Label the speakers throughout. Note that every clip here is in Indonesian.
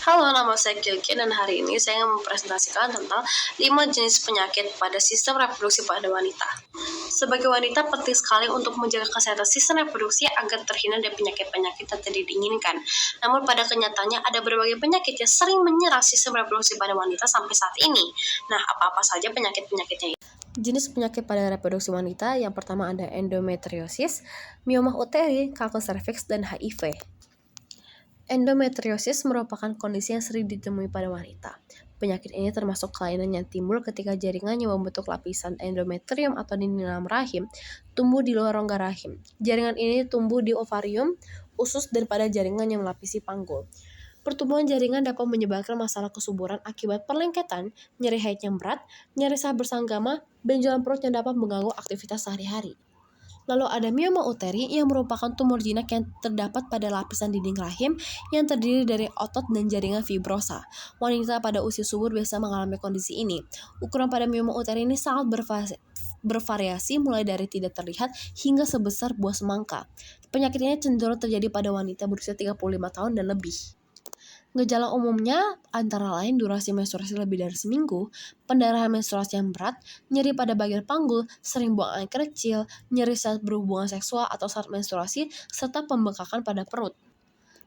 Speaker 1: Halo, nama saya Kilki dan hari ini saya ingin mempresentasikan tentang 5 jenis penyakit pada sistem reproduksi pada wanita. Sebagai wanita, penting sekali untuk menjaga kesehatan sistem reproduksi agar terhindar dari penyakit-penyakit yang tidak diinginkan. Namun pada kenyataannya ada berbagai penyakit yang sering menyerang sistem reproduksi pada wanita sampai saat ini. Nah, apa-apa saja penyakit-penyakitnya? Jenis penyakit pada reproduksi wanita yang pertama ada endometriosis, mioma uteri, kanker serviks, dan HIV. Endometriosis merupakan kondisi yang sering ditemui pada wanita. Penyakit ini termasuk kelainan yang timbul ketika jaringan yang membentuk lapisan endometrium atau dinding dalam rahim tumbuh di luar rongga rahim. Jaringan ini tumbuh di ovarium, usus, dan pada jaringan yang melapisi panggul. Pertumbuhan jaringan dapat menyebabkan masalah kesuburan akibat perlengketan, nyeri haid yang berat, nyeri saat bersanggama, benjolan perut yang dapat mengganggu aktivitas sehari-hari. Lalu ada mioma uteri yang merupakan tumor jinak yang terdapat pada lapisan dinding rahim yang terdiri dari otot dan jaringan fibrosa. Wanita pada usia subur biasa mengalami kondisi ini. Ukuran pada mioma uteri ini sangat bervariasi mulai dari tidak terlihat hingga sebesar buah semangka. Penyakit ini cenderung terjadi pada wanita berusia 35 tahun dan lebih. Gejala umumnya antara lain durasi menstruasi lebih dari seminggu, pendarahan menstruasi yang berat, nyeri pada bagian panggul, sering buang air kecil, nyeri saat berhubungan seksual atau saat menstruasi, serta pembengkakan pada perut.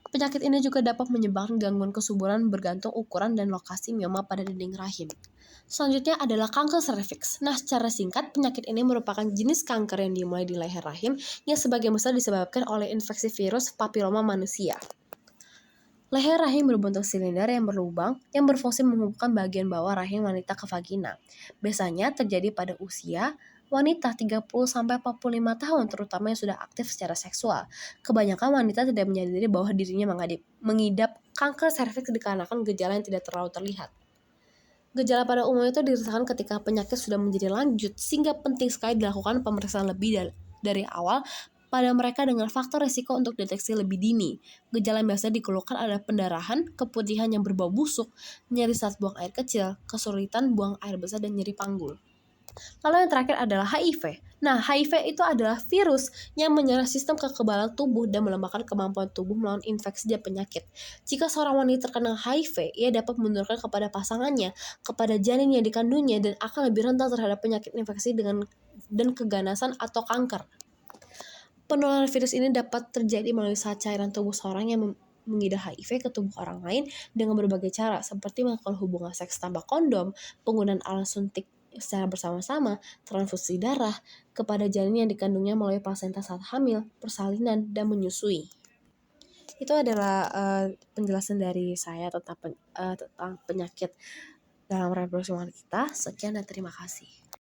Speaker 1: Penyakit ini juga dapat menyebabkan gangguan kesuburan bergantung ukuran dan lokasi mioma pada dinding rahim. Selanjutnya adalah kanker serviks. Nah, secara singkat, penyakit ini merupakan jenis kanker yang dimulai di leher rahim yang sebagian besar disebabkan oleh infeksi virus papiloma manusia. Leher rahim berbentuk silinder yang berlubang yang berfungsi menghubungkan bagian bawah rahim wanita ke vagina. Biasanya terjadi pada usia wanita 30-45 tahun, terutama yang sudah aktif secara seksual. Kebanyakan wanita tidak menyadari bahwa dirinya mengidap kanker serviks dikarenakan gejala yang tidak terlalu terlihat. Gejala pada umumnya itu dirasakan ketika penyakit sudah menjadi lanjut, sehingga penting sekali dilakukan pemeriksaan lebih dari awal pada mereka dengan faktor risiko untuk deteksi lebih dini. Gejala yang biasa dikeluhkan adalah pendarahan, keputihan yang berbau busuk, nyeri saat buang air kecil, kesulitan buang air besar, dan nyeri panggul. Lalu yang terakhir adalah HIV. Nah, HIV itu adalah virus yang menyerang sistem kekebalan tubuh dan melemahkan kemampuan tubuh melawan infeksi dan penyakit. Jika seorang wanita terkena HIV, ia dapat menurunkan kepada pasangannya, kepada janin yang dikandungnya, dan akan lebih rentan terhadap penyakit infeksi dan keganasan atau kanker. Penularan virus ini dapat terjadi melalui saat cairan tubuh seorang yang mengidap HIV ke tubuh orang lain dengan berbagai cara, seperti melakukan hubungan seks tanpa kondom, penggunaan alat suntik secara bersama-sama, transfusi darah, kepada janin yang dikandungnya melalui plasenta saat hamil, persalinan, dan menyusui. Itu adalah penjelasan dari saya tentang penyakit dalam reproduksi wanita. Sekian dan terima kasih.